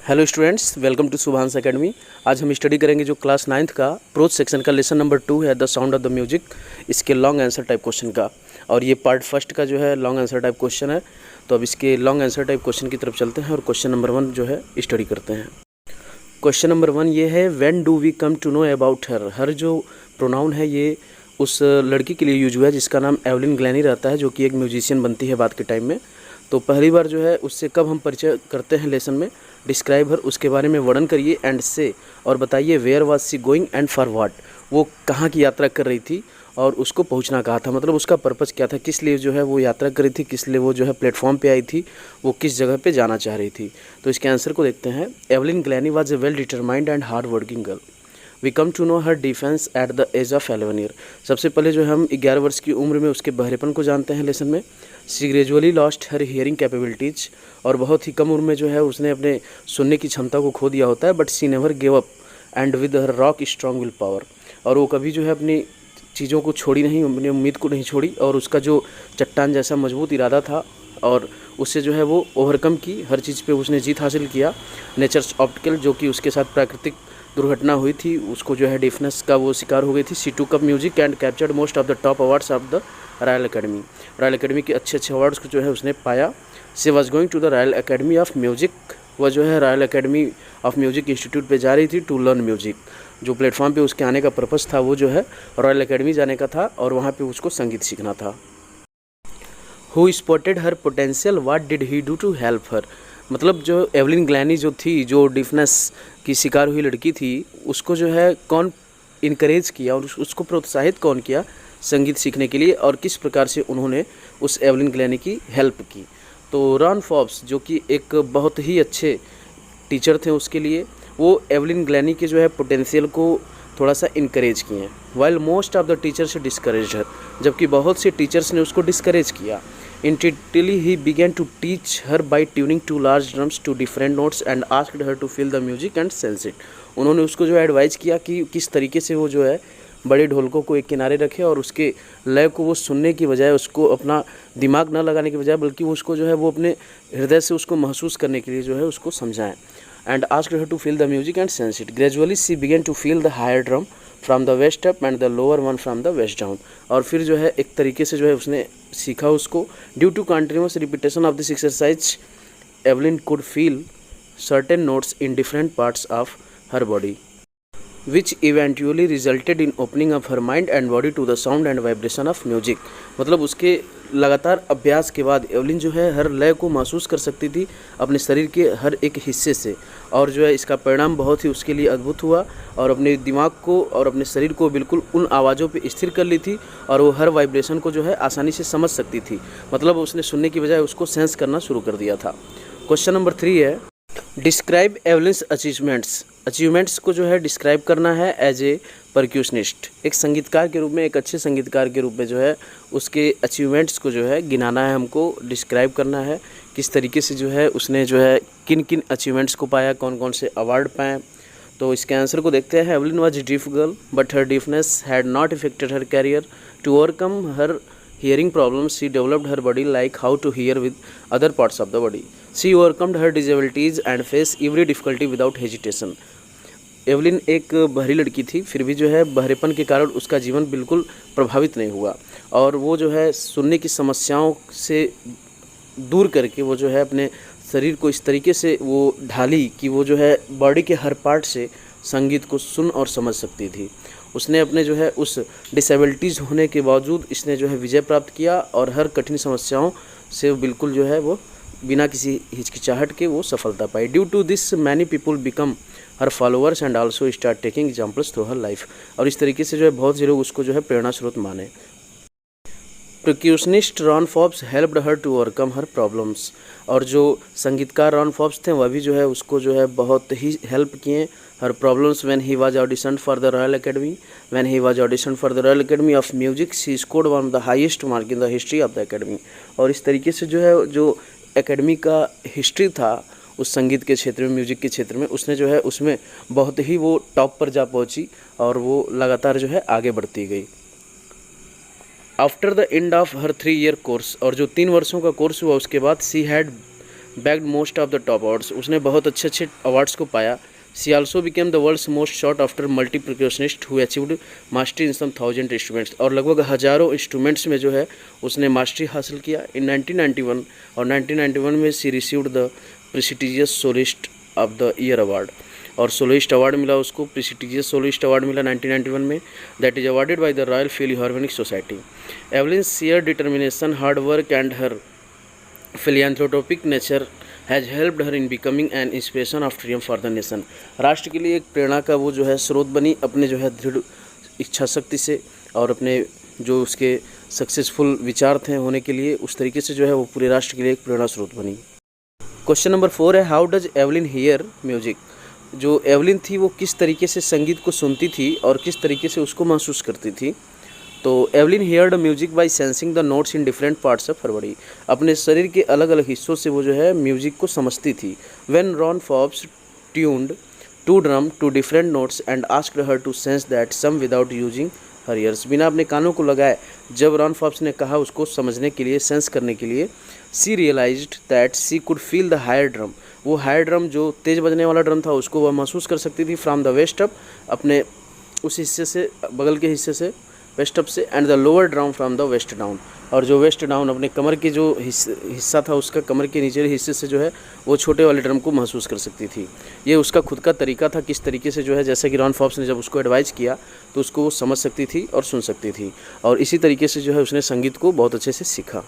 Hello students, welcome to Shubhansh academy. आज हम study करेंगे जो क्लास 9th का प्रोज सेक्शन का लेसन नंबर 2 है, the sound of the music, इसके लॉन्ग आंसर टाइप क्वेश्चन का। और ये पार्ट फर्स्ट का जो है लॉन्ग आंसर टाइप क्वेश्चन है। तो अब इसके लॉन्ग आंसर टाइप क्वेश्चन की तरफ चलते हैं और क्वेश्चन नंबर 1 जो है स्टडी करते हैं। क्वेश्चन नंबर 1 ये है, when do we come to know about her. Her जो प्रोनाउन है ये उस लड़की के लिए यूज हुआ है जिसका नाम एवलिन ग्लैनी रहता है, जो कि एक म्यूजिशियन बनती है बाद के टाइम में। तो पहली बार जो है उससे कब हम परिचय करते हैं लेसन में, डिस्क्राइब हर, उसके बारे में वर्णन करिए एंड से, और बताइए where was she going and for what, वो कहाँ की यात्रा कर रही थी और उसको पहुँचना कहाँ था, मतलब उसका पर्पज़ क्या था, किस लिए जो है वो यात्रा कर रही थी, किस लिए वो जो है प्लेटफॉर्म पे आई थी, वो किस जगह पे जाना चाह रही थी। तो इसके आंसर को देखते हैं। Evelyn Glennie was a well determined and hard working girl. We come to know her deafness at the age of 11 year. सबसे पहले जो हम 11 वर्ष की उम्र में उसके बहरेपन को जानते हैं लेसन में। She gradually lost her hearing capabilities, और बहुत ही कम उम्र में जो है उसने अपने सुनने की क्षमता को खो दिया होता है। But she never give up and with her rock strong will power, और वो कभी जो है अपनी चीज़ों को छोड़ी नहीं, अपनी उम्मीद को नहीं छोड़ी, और उसका जो चट्टान जैसा मजबूत इरादा था और उससे जो है वो ओवरकम की, हर चीज़ पे उसने जीत हासिल किया। नेचर्स ऑब्स्टिकल, जो कि उसके साथ प्राकृतिक दुर्घटना हुई थी, उसको जो है डेफनेस का वो शिकार हो गई थी। She took up music and captured most of the top awards of the Royal Academy. Royal Academy के अच्छे अच्छे अवार्ड्स को जो है उसने पाया। She was going to the Royal Academy of Music, वह जो है Royal Academy of Music institute पे जा रही थी टू लर्न म्यूजिक। जो प्लेटफॉर्म पे उसके आने का पर्पज़ था वो जो है रॉयल अकेडमी जाने का था और वहाँ पे उसको संगीत सीखना था। Who spotted her potential, what did he do to help her. मतलब जो एवलिन ग्लैनी जो थी, जो डिफनेस की शिकार हुई लड़की थी, उसको जो है कौन इनकरेज किया और उसको प्रोत्साहित कौन किया संगीत सीखने के लिए, और किस प्रकार से उन्होंने उस एवलिन ग्लैनी की हेल्प की। तो रॉन फॉब्स, जो कि एक बहुत ही अच्छे टीचर थे उसके लिए, वो एवलिन ग्लैनी के जो है पोटेंशियल को थोड़ा सा इनकरेज किए। While most of the teachers discourage हर, जबकि बहुत से टीचर्स ने उसको डिस्करेज किया। Intuitively he began to teach her by tuning two large drums to different notes and asked her to feel the music and sense it. उन्होंने उसको जो advice किया कि किस तरीके से वो जो है बड़े ढोलकों को एक किनारे रखे और उसके लय को वो सुनने की बजाय, उसको अपना दिमाग न लगाने की बजाय, बल्कि उसको जो है वो अपने हृदय से उसको महसूस करने के लिए जो है उसको समझाएं। And asked her to feel the music and sense it. Gradually she begin to feel the higher drum from the waist up and the lower one from the waist down. और फिर जो है एक तरीके से जो है उसने सीखा उसको। Due to continuous repetition of this exercise Evelyn could feel certain notes in different parts of her body, which eventually resulted in opening of her mind and body to the sound and vibration of music. मतलब उसके लगातार अभ्यास के बाद Evelyn जो है हर लय को महसूस कर सकती थी अपने शरीर के हर एक हिस्से से, और जो है इसका परिणाम बहुत ही उसके लिए अद्भुत हुआ, और अपने दिमाग को और अपने शरीर को बिल्कुल उन आवाज़ों पे स्थिर कर ली थी, और वो हर वाइब्रेशन को जो है आसानी से समझ सकती थी। मतलब उसने सुनने की बजाय उसको सेंस करना शुरू कर दिया था। क्वेश्चन नंबर 3 है, डिस्क्राइब एवलिन्स अचीवमेंट्स। अचीवमेंट्स को जो है डिस्क्राइब करना है एज ए परक्यूशनिस्ट, एक संगीतकार के रूप में, एक अच्छे संगीतकार के रूप में जो है उसके अचीवमेंट्स को जो है गिनाना है, हमको डिस्क्राइब करना है किस तरीके से जो है उसने जो है किन किन अचीवमेंट्स को पाया, कौन कौन से अवार्ड पाए। तो इसके आंसर को देखते हैं। Evelyn was deaf girl but her deafness had not affected her career. To overcome her hearing problems she developed her body like how to hear with other parts of the body. She overcome her disabilities and faced every difficulty without hesitation. Evelyn एक बहरी लड़की थी, फिर भी जो है बहरेपन के कारण उसका जीवन बिल्कुल प्रभावित नहीं हुआ, और वो जो है सुनने की समस्याओं से दूर करके वो जो है अपने शरीर को इस तरीके से वो ढाली कि वो जो है बॉडी के हर पार्ट से संगीत को सुन और समझ सकती थी। उसने अपने जो है उस डिसेबिलिटीज़ होने के बावजूद इसने जो है विजय प्राप्त किया, और हर कठिन समस्याओं से बिल्कुल जो है वो बिना किसी हिचकिचाहट के वो सफलता पाई। Due to this many people become her followers and also start taking examples through her life. और इस तरीके से जो है बहुत से लोग उसको जो है प्रेरणा स्रोत माने। Percussionist Ron Forbes helped her to overcome her problems. और जो संगीतकार रॉन फॉब्स थे वह भी जो है उसको जो है बहुत ही हेल्प किए her problems when he was auditioned for the Royal Academy. When he was auditioned for the Royal Academy of Music she scored one of the highest mark in the history of the academy. और इस तरीके से जो है जो academy का history था उस संगीत के क्षेत्र में, म्यूजिक के क्षेत्र में, उसने जो है उसमें बहुत ही वो टॉप पर जा पहुंची और वो लगातार जो है आगे बढ़ती गई। After the end of her 3 year course, और जो 3 वर्षों का कोर्स हुआ उसके बाद she had bagged most of the top awards, उसने बहुत अच्छे अच्छे अवार्ड्स को पाया। She also became the world's most sought after multi percussionist who achieved mastery in some 1000 instruments, और लगभग हज़ारों इंस्ट्रूमेंट्स में जो है उसने मास्टरी हासिल किया। इन 1991 और 1991 में she received the prestigious soloist of the year award, और सोलिस्ट अवार्ड मिला उसको, प्रेस्टिजियस सोलिस्ट अवार्ड मिला 1991 में, that is awarded by the royal Philharmonic society. Evelyn share determination, hard work and her philanthropic nature has helped her in becoming an inspiration of triumph for the nation। राष्ट्र के लिए एक प्रेरणा का वो जो है स्रोत बनी, अपने जो है दृढ़ इच्छा शक्ति से और अपने जो उसके सक्सेसफुल विचार थे होने के लिए, उस तरीके से जो है वो पूरे राष्ट्र के लिए एक प्रेरणा स्रोत बनी। क्वेश्चन नंबर 4 है, how does Evelyn here music. जो एवलिन थी वो किस तरीके से संगीत को सुनती थी और किस तरीके से उसको महसूस करती थी। तो Evelyn heard music by sensing the notes in different parts of her body, अपने शरीर के अलग अलग हिस्सों से वो जो है म्यूजिक को समझती थी। When Ron Forbes tuned two drum to different notes and asked her to sense that some without using her ears, बिना अपने कानों को लगाए जब रॉन फॉब्स ने कहा उसको समझने के लिए, सेंस करने के लिए, she realised that she could feel the higher drum, वो हायर ड्रम जो तेज़ बजने वाला ड्रम था उसको वह महसूस कर सकती थी। फ्रॉम द वेस्ट अप, अपने उस हिस्से से, बगल के हिस्से से, वेस्ट अप से, and the lower drum from the waist down, और जो वेस्ट डाउन अपने कमर के जो हिस्सा था उसका, कमर के नीचे हिस्से से जो है वो छोटे वाले ड्रम को महसूस कर सकती थी। ये उसका खुद का तरीका था किस तरीके से जो है, जैसे कि रॉन फॉब्स ने जब उसको एडवाइस किया तो उसको वो समझ सकती थी और सुन सकती थी, और इसी तरीके से जो है उसने संगीत को बहुत अच्छे से सीखा।